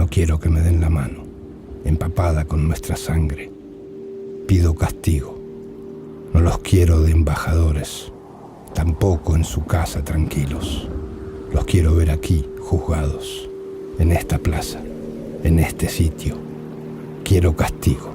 No quiero que me den la mano, empapada con nuestra sangre. Pido castigo. No los quiero de embajadores, tampoco en su casa tranquilos. Los quiero ver aquí, juzgados, en esta plaza, en este sitio. Quiero castigo.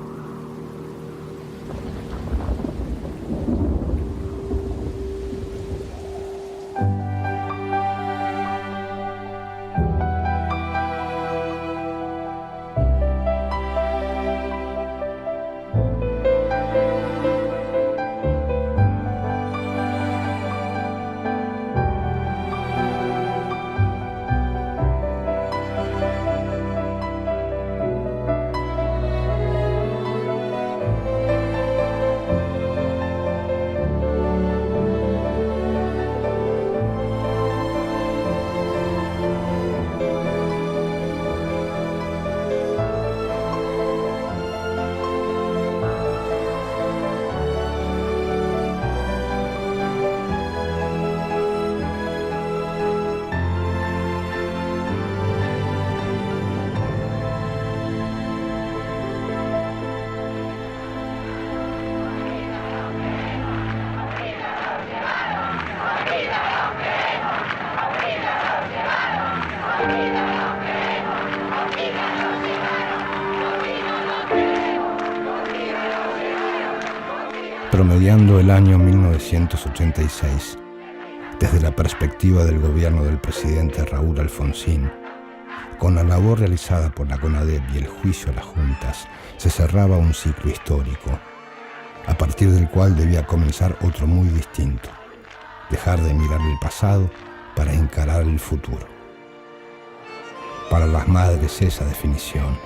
Promediando el año 1986, desde la perspectiva del gobierno del presidente Raúl Alfonsín, con la labor realizada por la CONADEP y el juicio a las juntas, se cerraba un ciclo histórico, a partir del cual debía comenzar otro muy distinto, dejar de mirar el pasado para encarar el futuro. Para las madres esa definición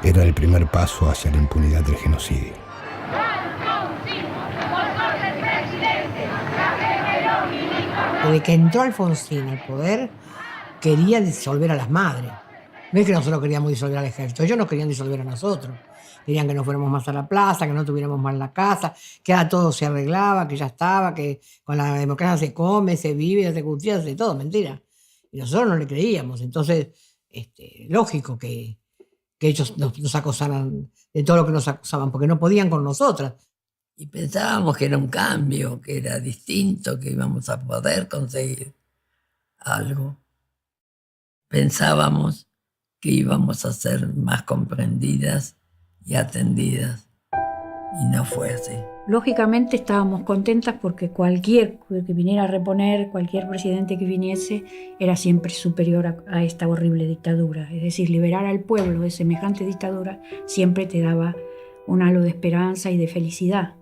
era el primer paso hacia la impunidad del genocidio. Desde que entró Alfonsín al poder, quería disolver a las madres. No es que nosotros queríamos disolver al ejército, ellos nos querían disolver a nosotros. Querían que no fuéramos más a la plaza, que no tuviéramos más la casa, que ya todo se arreglaba, que ya estaba, que con la democracia se come, se vive, se cultiva, se hace todo, mentira. Y nosotros no le creíamos. Entonces, lógico que ellos nos acusaran de todo lo que nos acusaban, porque no podían con nosotras. Y pensábamos que era un cambio, que era distinto, que íbamos a poder conseguir algo. Pensábamos que íbamos a ser más comprendidas y atendidas. Y no fue así. Lógicamente estábamos contentas porque cualquier que viniera a reponer, cualquier presidente que viniese, era siempre superior a esta horrible dictadura. Es decir, liberar al pueblo de semejante dictadura siempre te daba un halo de esperanza y de felicidad.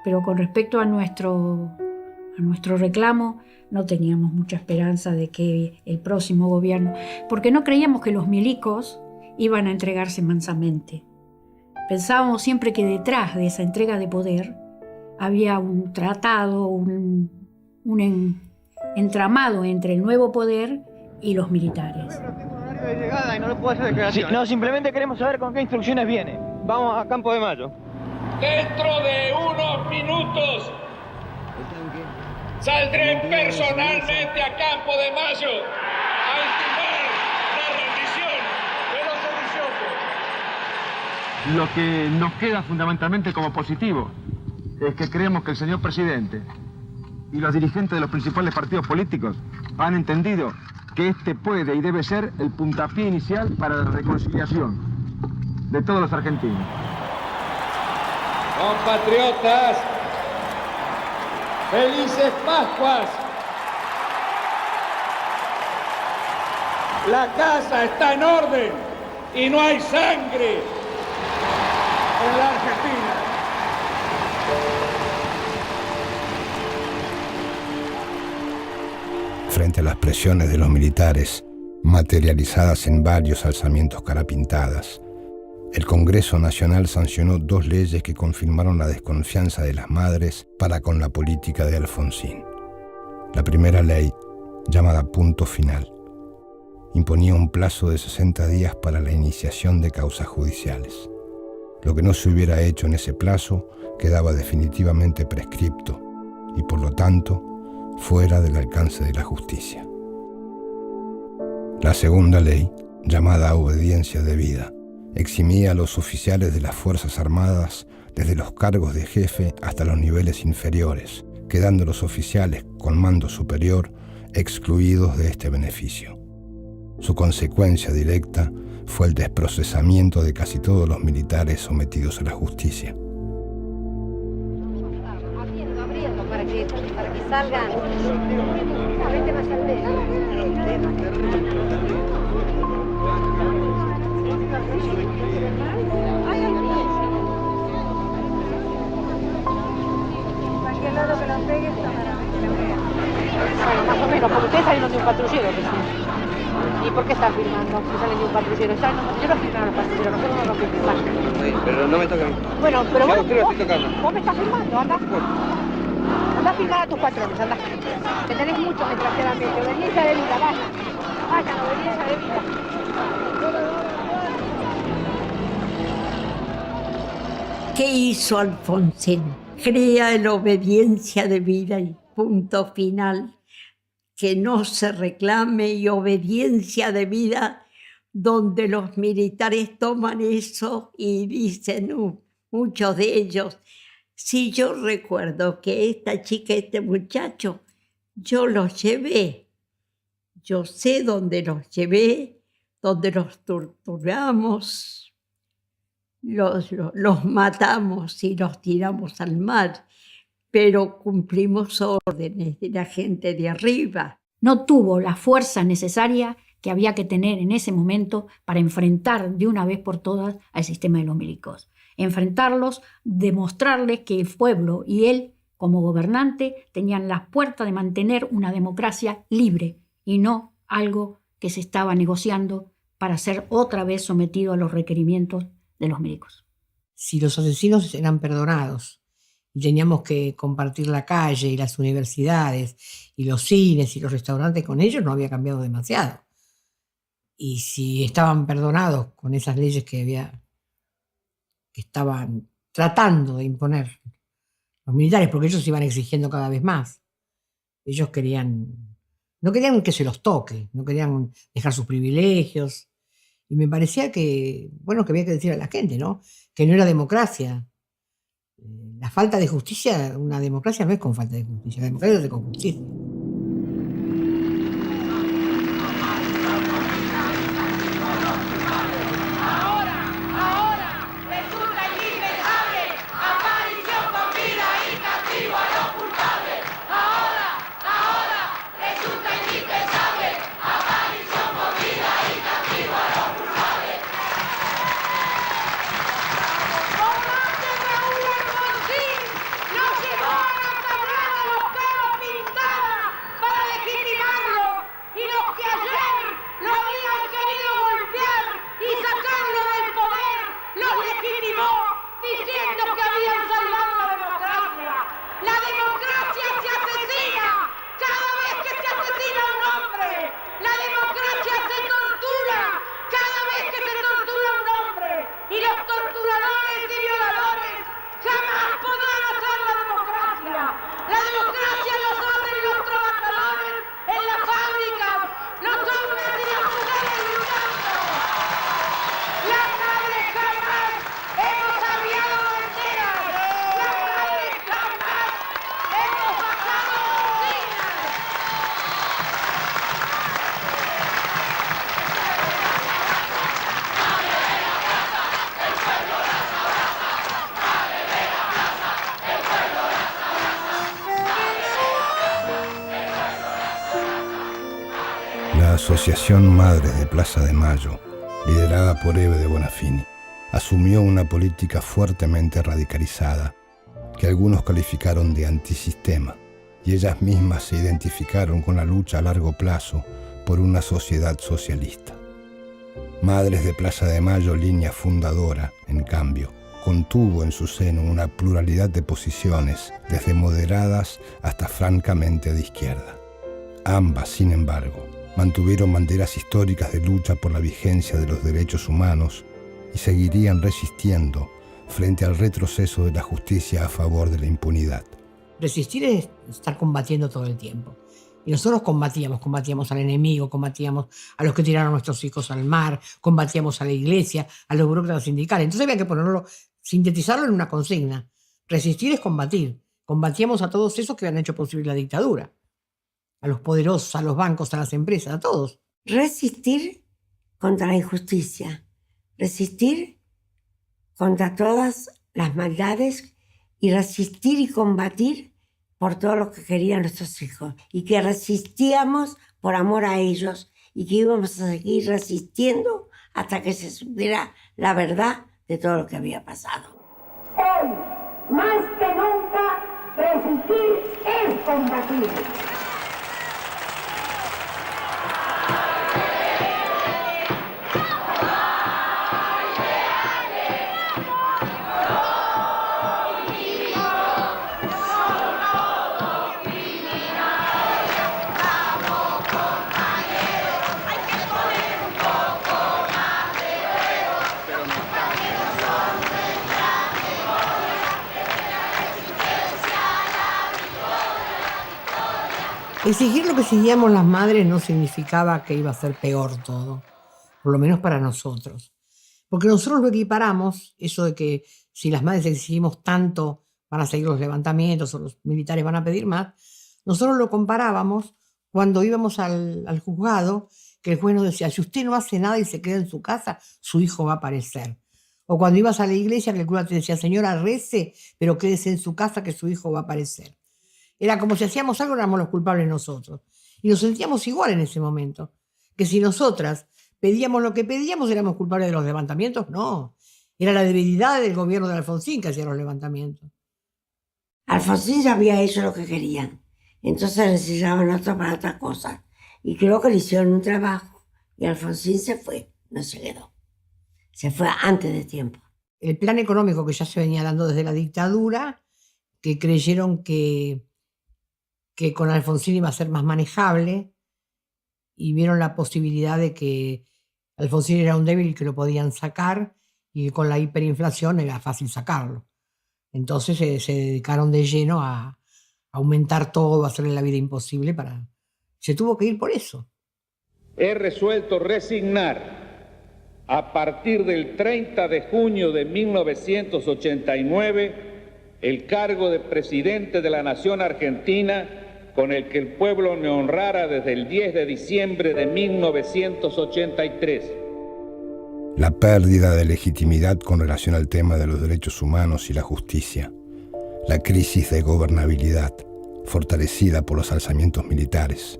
Pero con respecto a nuestro reclamo, no teníamos mucha esperanza de que el próximo gobierno, porque no creíamos que los milicos iban a entregarse mansamente. Pensábamos siempre que detrás de esa entrega de poder había un tratado, un entramado entre el nuevo poder y los militares. Sí, no, simplemente queremos saber con qué instrucciones viene. Vamos a Campo de Mayo. Dentro de unos minutos saldré personalmente a Campo de Mayo a intimar la rendición de los sediciosos. Lo que nos queda fundamentalmente como positivo es que creemos que el señor presidente y los dirigentes de los principales partidos políticos han entendido que este puede y debe ser el puntapié inicial para la reconciliación de todos los argentinos. Compatriotas, felices Pascuas. La casa está en orden y no hay sangre en la Argentina. Frente a las presiones de los militares, materializadas en varios alzamientos carapintadas, el Congreso Nacional sancionó 2 leyes que confirmaron la desconfianza de las madres para con la política de Alfonsín. La primera ley, llamada Punto Final, imponía un plazo de 60 días para la iniciación de causas judiciales. Lo que no se hubiera hecho en ese plazo quedaba definitivamente prescripto y, por lo tanto, fuera del alcance de la justicia. La segunda ley, llamada obediencia debida. Eximía a los oficiales de las Fuerzas Armadas desde los cargos de jefe hasta los niveles inferiores, quedando los oficiales con mando superior excluidos de este beneficio. Su consecuencia directa fue el desprocesamiento de casi todos los militares sometidos a la justicia. Abriendo para que salgan. Vete más al cualquier lado que la pegues, bueno, más o menos, porque ustedes salieron de un patrullero recién. ¿Y por qué están filmando si salen de un patrullero? Yo no filmé a los patrulleros, nosotros no los filmamos. Sí, pero no me toca a mí. Bueno, pero yo creo que estoy tocando. Vos me estás filmando, anda. Anda a filmar a tus patrones, anda. Que tenés mucho desgraciadamente. Obediencia de vida, vaya. Vayan, obediencia de vida. ¿Qué hizo Alfonsín? Crea en obediencia de vida y punto final. Que no se reclame y obediencia de vida, donde los militares toman eso y dicen, muchos de ellos, si yo recuerdo que esta chica, este muchacho, yo los llevé, yo sé dónde los llevé, donde los torturamos, los matamos y los tiramos al mar, pero cumplimos órdenes de la gente de arriba. No tuvo la fuerza necesaria que había que tener en ese momento para enfrentar de una vez por todas al sistema de los milicos. Enfrentarlos, demostrarles que el pueblo y él, como gobernante, tenían las puertas de mantener una democracia libre y no algo que se estaba negociando para ser otra vez sometido a los requerimientos de los milicos. Si los asesinos eran perdonados, y teníamos que compartir la calle y las universidades y los cines y los restaurantes con ellos, no había cambiado demasiado. Y si estaban perdonados con esas leyes que estaban tratando de imponer los militares, porque ellos iban exigiendo cada vez más. Ellos no querían que se los toque, no querían dejar sus privilegios. Y me parecía que había que decir a la gente, ¿no? Que no era democracia. La falta de justicia, una democracia no es con falta de justicia, la democracia es con justicia. La Asociación Madres de Plaza de Mayo, liderada por Eve de Bonafini, asumió una política fuertemente radicalizada que algunos calificaron de antisistema, y ellas mismas se identificaron con la lucha a largo plazo por una sociedad socialista. Madres de Plaza de Mayo, línea fundadora, en cambio, contuvo en su seno una pluralidad de posiciones, desde moderadas hasta francamente de izquierda. Ambas, sin embargo, mantuvieron banderas históricas de lucha por la vigencia de los derechos humanos y seguirían resistiendo frente al retroceso de la justicia a favor de la impunidad. Resistir es estar combatiendo todo el tiempo. Y nosotros combatíamos al enemigo, combatíamos a los que tiraron a nuestros hijos al mar, combatíamos a la iglesia, a los burócratas sindicales. Entonces había que ponerlo, sintetizarlo en una consigna. Resistir es combatir. Combatíamos a todos esos que habían hecho posible la dictadura. A los poderosos, a los bancos, a las empresas, a todos. Resistir contra la injusticia. Resistir contra todas las maldades y resistir y combatir por todo lo que querían nuestros hijos, y que resistíamos por amor a ellos, y que íbamos a seguir resistiendo hasta que se supiera la verdad de todo lo que había pasado. Hoy, más que nunca, resistir es combatir. Exigir lo que exigíamos las madres no significaba que iba a ser peor todo, por lo menos para nosotros. Porque nosotros lo equiparamos, eso de que si las madres exigimos tanto van a seguir los levantamientos o los militares van a pedir más, nosotros lo comparábamos cuando íbamos al juzgado, que el juez nos decía, si usted no hace nada y se queda en su casa, su hijo va a aparecer. O cuando ibas a la iglesia, que el cura te decía, señora, rece, pero quédese en su casa que su hijo va a aparecer. Era como si hacíamos algo, éramos los culpables nosotros. Y nos sentíamos igual en ese momento. Que si nosotras pedíamos lo que pedíamos, éramos culpables de los levantamientos. No. Era la debilidad del gobierno de Alfonsín que hacía los levantamientos. Alfonsín ya había hecho lo que querían. Entonces necesitaban otro para otras cosas. Y creo que le hicieron un trabajo. Y Alfonsín se fue, no se quedó. Se fue antes de tiempo. El plan económico que ya se venía dando desde la dictadura, que creyeron que con Alfonsín iba a ser más manejable, y vieron la posibilidad de que Alfonsín era un débil y que lo podían sacar, y que con la hiperinflación era fácil sacarlo. Entonces se dedicaron de lleno a aumentar todo, a hacerle la vida imposible. Se tuvo que ir por eso. He resuelto resignar a partir del 30 de junio de 1989 el cargo de presidente de la Nación Argentina, con el que el pueblo me honrara desde el 10 de diciembre de 1983. La pérdida de legitimidad con relación al tema de los derechos humanos y la justicia, la crisis de gobernabilidad, fortalecida por los alzamientos militares,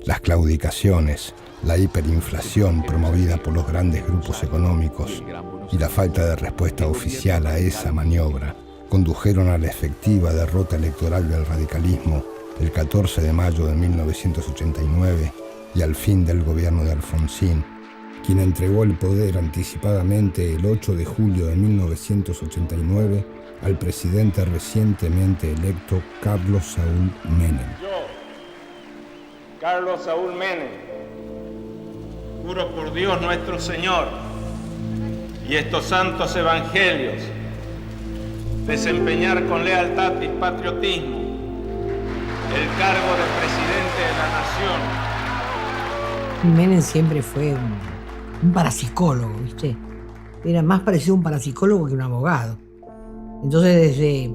las claudicaciones, la hiperinflación promovida por los grandes grupos económicos y la falta de respuesta oficial a esa maniobra condujeron a la efectiva derrota electoral del radicalismo el 14 de mayo de 1989 y al fin del gobierno de Alfonsín, quien entregó el poder anticipadamente el 8 de julio de 1989 al presidente recientemente electo Carlos Saúl Menem. Yo, Carlos Saúl Menem, juro por Dios nuestro Señor y estos santos evangelios desempeñar con lealtad y patriotismo el cargo de presidente de la Nación. Menem siempre fue un parapsicólogo, ¿viste? Era más parecido a un parapsicólogo que un abogado. Entonces, desde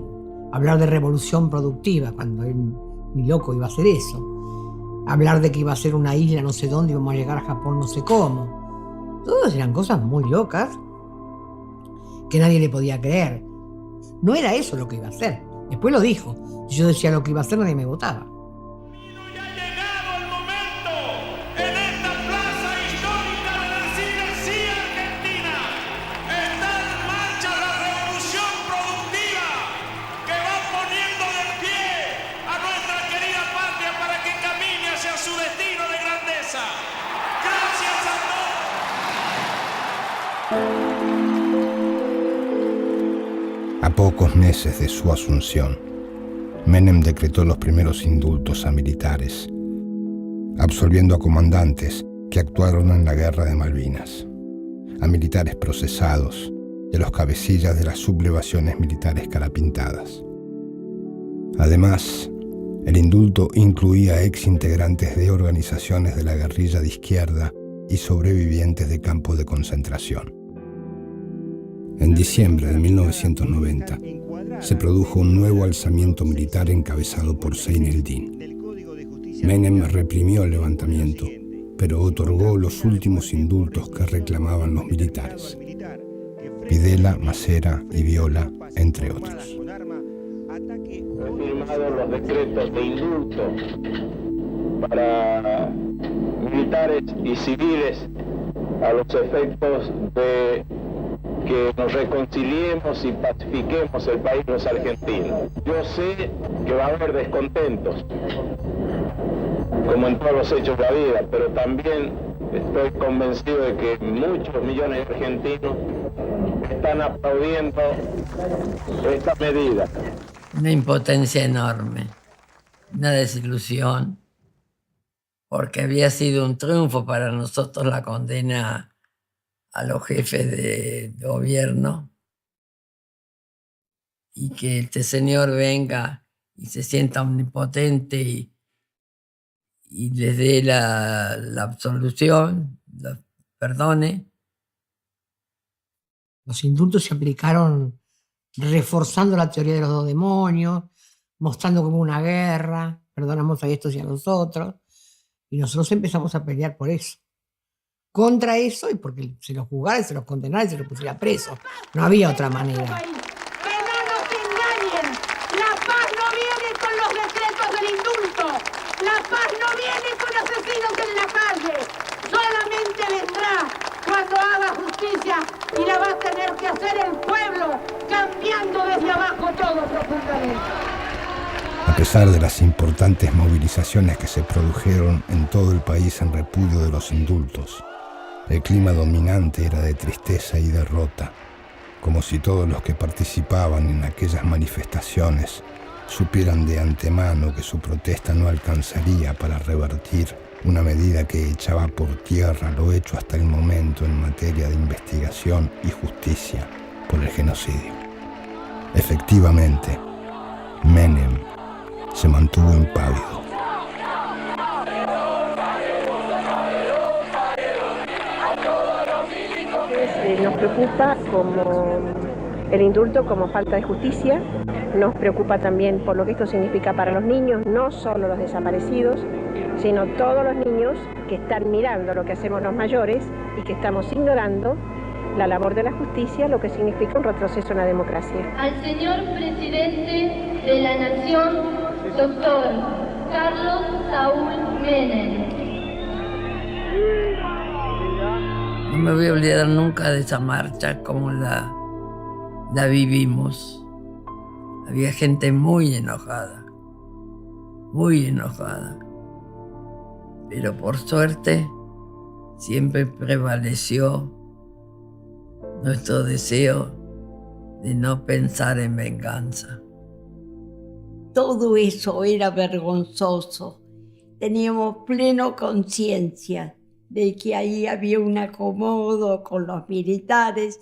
hablar de revolución productiva, cuando él ni loco iba a hacer eso, hablar de que iba a ser una isla no sé dónde, íbamos a llegar a Japón no sé cómo, todas eran cosas muy locas que nadie le podía creer. No era eso lo que iba a hacer. Después lo dijo. Si yo decía lo que iba a hacer, nadie me votaba. A pocos meses de su asunción, Menem decretó los primeros indultos a militares, absolviendo a comandantes que actuaron en la Guerra de Malvinas, a militares procesados y a los cabecillas de las sublevaciones militares carapintadas. Además, El indulto incluía exintegrantes de organizaciones de la guerrilla de izquierda y sobrevivientes de campos de concentración. En diciembre de 1990 se produjo un nuevo alzamiento militar encabezado por Zein el-Din. Menem reprimió el levantamiento, pero otorgó los últimos indultos que reclamaban los militares. Videla, Macera y Viola, entre otros. He firmado los decretos de indulto para militares y civiles a los efectos de que nos reconciliemos y pacifiquemos el país los argentinos. Yo sé que va a haber descontentos, como en todos los hechos de la vida, pero también estoy convencido de que muchos millones de argentinos están aplaudiendo esta medida. Una impotencia enorme, una desilusión, porque había sido un triunfo para nosotros la condena a los jefes de gobierno, y que este señor venga y se sienta omnipotente y les dé la absolución, los perdone. Los indultos se aplicaron reforzando la teoría de los dos demonios, mostrando como una guerra, perdonamos a estos y a los otros, y nosotros empezamos a pelear por eso. Contra eso, y porque se los juzgara y se los condenara y se los pusiera presos. No había otra manera. Que no nos engañen. La paz no viene con los decretos del indulto. La paz no viene con asesinos en la calle. Solamente vendrá cuando haga justicia, y la va a tener que hacer el pueblo, cambiando desde abajo todo profundamente. A pesar de las importantes movilizaciones que se produjeron en todo el país en repudio de los indultos, el clima dominante era de tristeza y derrota, como si todos los que participaban en aquellas manifestaciones supieran de antemano que su protesta no alcanzaría para revertir una medida que echaba por tierra lo hecho hasta el momento en materia de investigación y justicia por el genocidio. Efectivamente, Menem se mantuvo impávido. Nos preocupa como el indulto como falta de justicia, nos preocupa también por lo que esto significa para los niños, no solo los desaparecidos, sino todos los niños que están mirando lo que hacemos los mayores y que estamos ignorando la labor de la justicia, lo que significa un retroceso en la democracia. Al señor presidente de la Nación, doctor Carlos Saúl Menem. No me voy a olvidar nunca de esa marcha, como la vivimos. Había gente muy enojada, pero por suerte siempre prevaleció nuestro deseo de no pensar en venganza. Todo eso era vergonzoso. Teníamos plena conciencia de que ahí había un acomodo con los militares.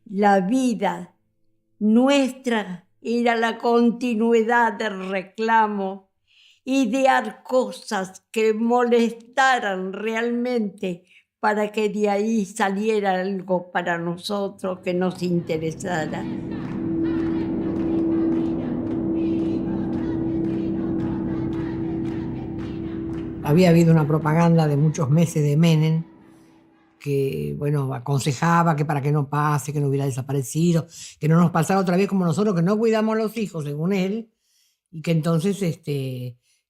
La vida nuestra era la continuidad del reclamo, idear cosas que molestaran realmente para que de ahí saliera algo para nosotros que nos interesara. Había habido una propaganda de muchos meses de Menem que, bueno, aconsejaba que para que no pase, que no hubiera desaparecido, que no nos pasara otra vez como nosotros, que no cuidamos a los hijos, según él, y que entonces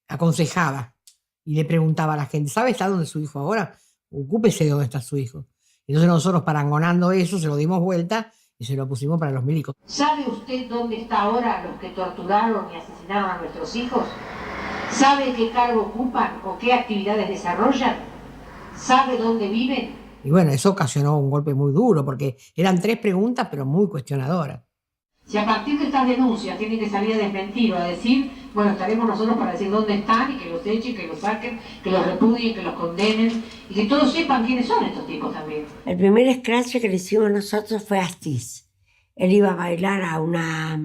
aconsejaba y le preguntaba a la gente, ¿sabe está dónde es su hijo ahora? Ocúpese de dónde está su hijo. Entonces nosotros, parangonando eso, se lo dimos vuelta y se lo pusimos para los milicos. ¿Sabe usted dónde está ahora los que torturaron y asesinaron a nuestros hijos? ¿Sabe qué cargo ocupan o qué actividades desarrollan? ¿Sabe dónde viven? Y bueno, eso ocasionó un golpe muy duro, porque eran 3 preguntas, pero muy cuestionadoras. Si a partir de estas denuncias tienen que salir a desmentir o a decir, bueno, estaremos nosotros para decir dónde están y que los echen, que los saquen, que los repudien, que los condenen y que todos sepan quiénes son estos tipos también. El primer escrache que le hicimos nosotros fue Astiz. Él iba a bailar a una,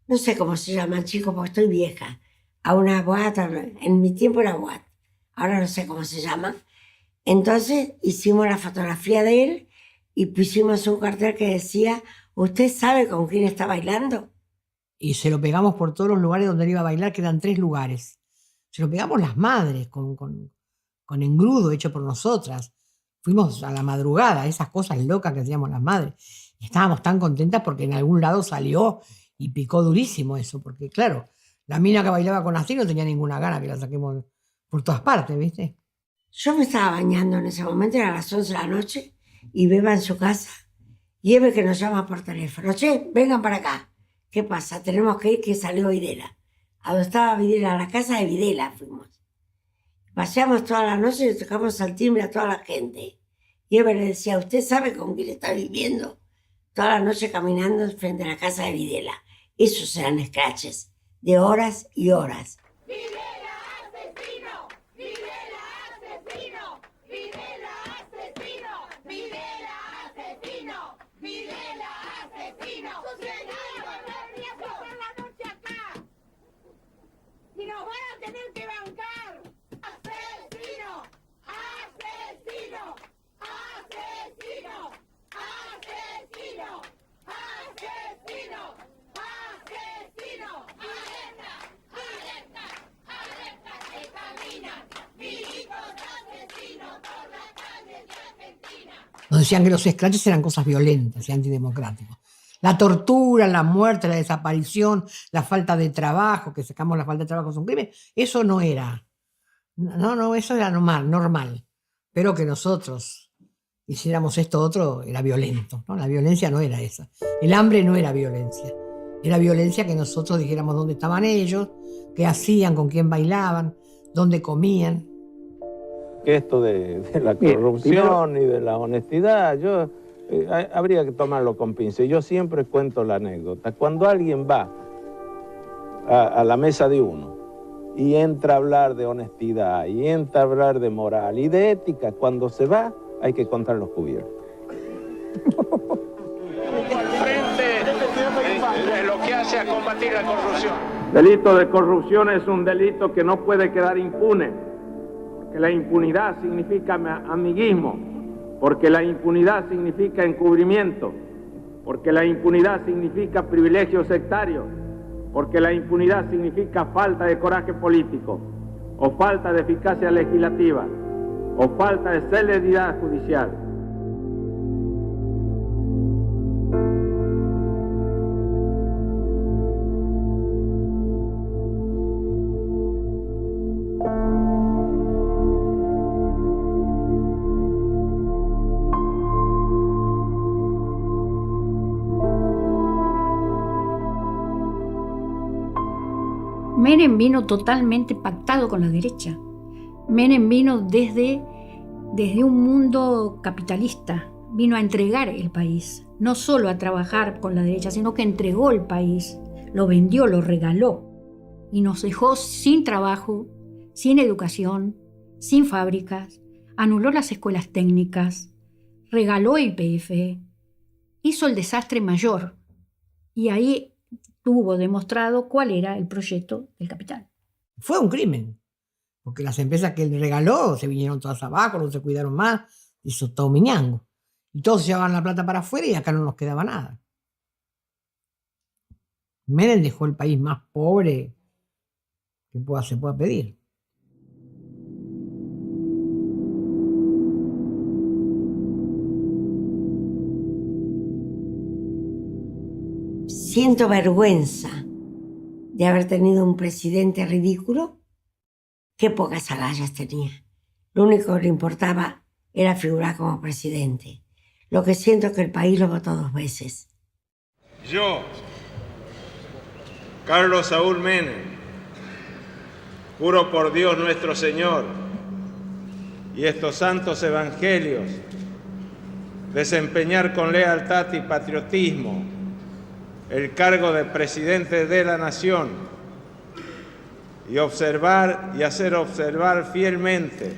no sé cómo se llama, chico, porque estoy vieja, a una boate, en mi tiempo era boate, ahora no sé cómo se llama. Entonces hicimos la fotografía de él y pusimos un cartel que decía, ¿usted sabe con quién está bailando? Y se lo pegamos por todos los lugares donde él iba a bailar, que eran 3 lugares. Se lo pegamos las madres, con engrudo hecho por nosotras. Fuimos a la madrugada, esas cosas locas que hacíamos las madres. Y estábamos tan contentas porque en algún lado salió y picó durísimo eso, porque claro, la mina que bailaba con así no tenía ninguna gana que la saquemos por todas partes, ¿viste? Yo me estaba bañando en ese momento, era las 11 de la noche, y Beba en su casa, y Eve que nos llama por teléfono, che, vengan para acá. ¿Qué pasa? Tenemos que ir, que salió Videla. A donde estaba Videla, a la casa de Videla fuimos. Paseamos toda la noche y le tocamos al timbre a toda la gente. Y Eve le decía, ¿usted sabe con quién está viviendo? Toda la noche caminando frente a la casa de Videla. Esos eran scratches, de horas y horas. ¡Videla asesino! ¡Videla asesino! ¡Videla asesino! ¡Videla asesino! ¡Videla asesino! ¡Pasar la noche acá! ¡Y nos van a tener que bancar! ¡Asesino! ¡Asesino! ¡Asesino! ¡Asesino! ¡Asesino! ¡Asesino! ¡Alerta! ¡Alerta! ¡Alerta! ¡Se caminan! ¡Milicos asesinos por las calles de Argentina! Nos decían que los scratches eran cosas violentas y antidemocráticas. La tortura, la muerte, la desaparición, la falta de trabajo, que sacamos la falta de trabajo es un crimen, eso no era. No, eso era normal. Pero que nosotros hiciéramos esto otro era violento, ¿no? La violencia no era esa. El hambre no era violencia. Era violencia que nosotros dijéramos dónde estaban ellos, qué hacían, con quién bailaban, dónde comían. Que esto de la corrupción y de la honestidad, habría que tomarlo con pinzas. Yo siempre cuento la anécdota. Cuando alguien va a la mesa de uno y entra a hablar de honestidad, y entra a hablar de moral y de ética, cuando se va hay que contar los cubiertos. De lo que hace a combatir la corrupción. Delito de corrupción es un delito que no puede quedar impune, porque la impunidad significa amiguismo, porque la impunidad significa encubrimiento, porque la impunidad significa privilegio sectario, porque la impunidad significa falta de coraje político, o falta de eficacia legislativa, o falta de celeridad judicial. Menem vino totalmente pactado con la derecha. Menem vino desde un mundo capitalista, vino a entregar el país, no solo a trabajar con la derecha, sino que entregó el país, lo vendió, lo regaló y nos dejó sin trabajo, sin educación, sin fábricas, anuló las escuelas técnicas, regaló YPF, hizo el desastre mayor y ahí tuvo demostrado cuál era el proyecto del capital. Fue un crimen, porque las empresas que él regaló se vinieron todas abajo, no se cuidaron más, hizo todo miñango. Y todos se llevaban la plata para afuera y acá no nos quedaba nada. Menem dejó el país más pobre que se pueda pedir. Siento vergüenza de haber tenido un presidente ridículo. Qué pocas agallas tenía. Lo único que le importaba era figurar como presidente. Lo que siento es que el país lo votó 2 veces. Yo, Carlos Saúl Menem, juro por Dios nuestro Señor y estos santos evangelios desempeñar con lealtad y patriotismo el cargo de presidente de la Nación y observar y hacer observar fielmente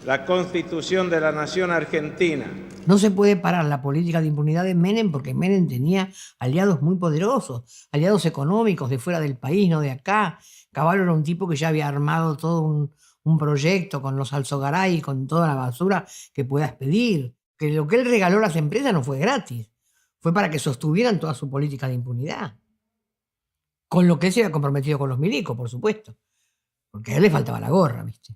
la Constitución de la Nación Argentina. No se puede parar la política de impunidad de Menem porque Menem tenía aliados muy poderosos, aliados económicos de fuera del país, no de acá. Cavallo era un tipo que ya había armado todo un proyecto con los Alzogaray, con toda la basura que puedas pedir. Que lo que él regaló a las empresas no fue gratis, fue para que sostuvieran toda su política de impunidad. Con lo que él se había comprometido con los milicos, por supuesto. Porque a él le faltaba la gorra, ¿viste?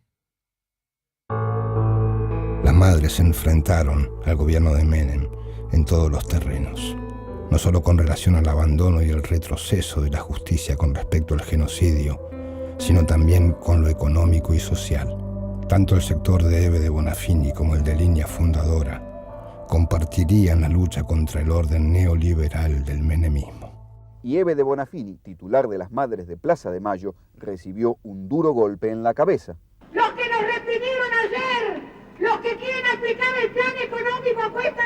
Las madres se enfrentaron al gobierno de Menem en todos los terrenos, no solo con relación al abandono y el retroceso de la justicia con respecto al genocidio, sino también con lo económico y social. Tanto el sector de Eve de Bonafini como el de Línea Fundadora compartirían la lucha contra el orden neoliberal del menemismo. Y Eve de Bonafini, titular de las Madres de Plaza de Mayo, recibió un duro golpe en la cabeza. Los que nos reprimieron ayer, los que quieren aplicar el plan económico a cuesta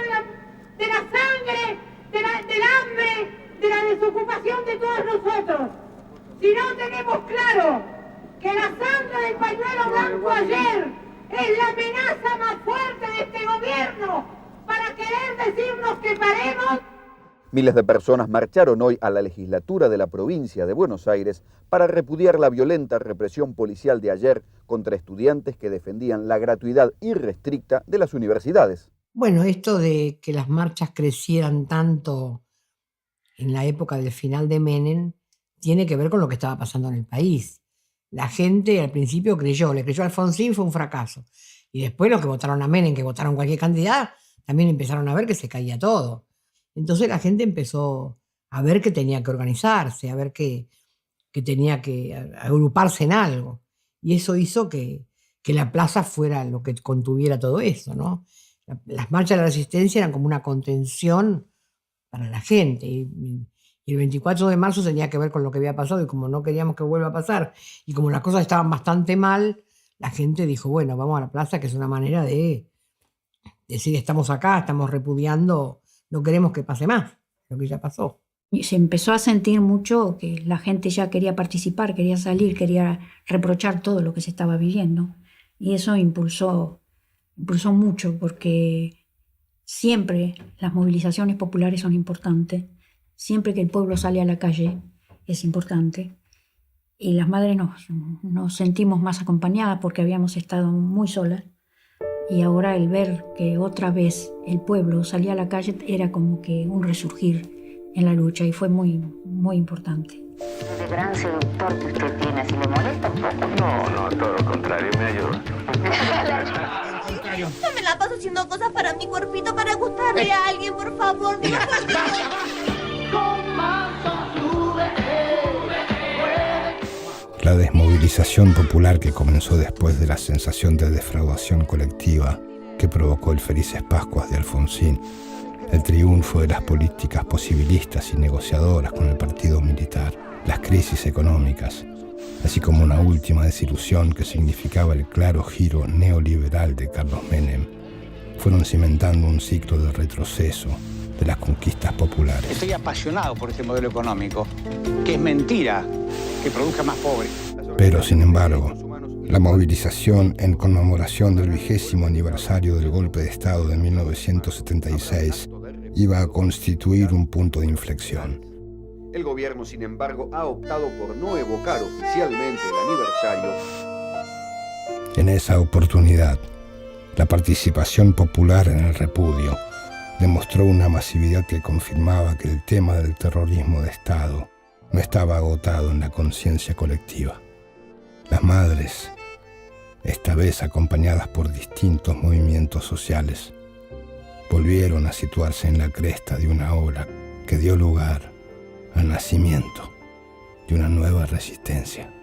de la sangre, del hambre, de la desocupación de todos nosotros. Si no tenemos claro que la sangre del pañuelo blanco ayer es la amenaza más fuerte de este gobierno para querer decirnos que paremos. Miles de personas marcharon hoy a la legislatura de la provincia de Buenos Aires para repudiar la violenta represión policial de ayer contra estudiantes que defendían la gratuidad irrestricta de las universidades. Bueno, esto de que las marchas crecieran tanto en la época del final de Menem tiene que ver con lo que estaba pasando en el país. La gente al principio le creyó a Alfonsín, fue un fracaso. Y después los que votaron a Menem, que votaron cualquier candidato, también empezaron a ver que se caía todo. Entonces la gente empezó a ver que tenía que organizarse, a ver que tenía que agruparse en algo. Y eso hizo que la plaza fuera lo que contuviera todo eso, ¿no? Las marchas de la resistencia eran como una contención para la gente. Y el 24 de marzo tenía que ver con lo que había pasado, y como no queríamos que vuelva a pasar, y como las cosas estaban bastante mal, la gente dijo, bueno, vamos a la plaza, que es una manera de decir, estamos acá, estamos repudiando, no queremos que pase más, lo que ya pasó. Y se empezó a sentir mucho que la gente ya quería participar, quería salir, quería reprochar todo lo que se estaba viviendo. Y eso impulsó mucho, porque siempre las movilizaciones populares son importantes, siempre que el pueblo sale a la calle es importante. Y las madres nos sentimos más acompañadas porque habíamos estado muy solas. Y ahora el ver que otra vez el pueblo salía a la calle era como que un resurgir en la lucha, y fue muy, muy importante. El gran seductor que usted tiene, ¿si le molesta un poco? No, todo lo contrario, me ayuda. Yo me la paso haciendo cosas para mi cuerpito, para gustarle a alguien, por favor. La desmovilización popular que comenzó después de la sensación de defraudación colectiva que provocó el Felices Pascuas de Alfonsín, el triunfo de las políticas posibilistas y negociadoras con el partido militar, las crisis económicas, así como una última desilusión que significaba el claro giro neoliberal de Carlos Menem, fueron cimentando un ciclo de retroceso de las conquistas populares. Estoy apasionado por este modelo económico, que es mentira que produzca más pobres. Pero, sin embargo, la movilización en conmemoración del 20º aniversario del golpe de Estado de 1976 iba a constituir un punto de inflexión. El gobierno, sin embargo, ha optado por no evocar oficialmente el aniversario. En esa oportunidad, la participación popular en el repudio demostró una masividad que confirmaba que el tema del terrorismo de Estado no estaba agotado en la conciencia colectiva. Las madres, esta vez acompañadas por distintos movimientos sociales, volvieron a situarse en la cresta de una ola que dio lugar al nacimiento de una nueva resistencia.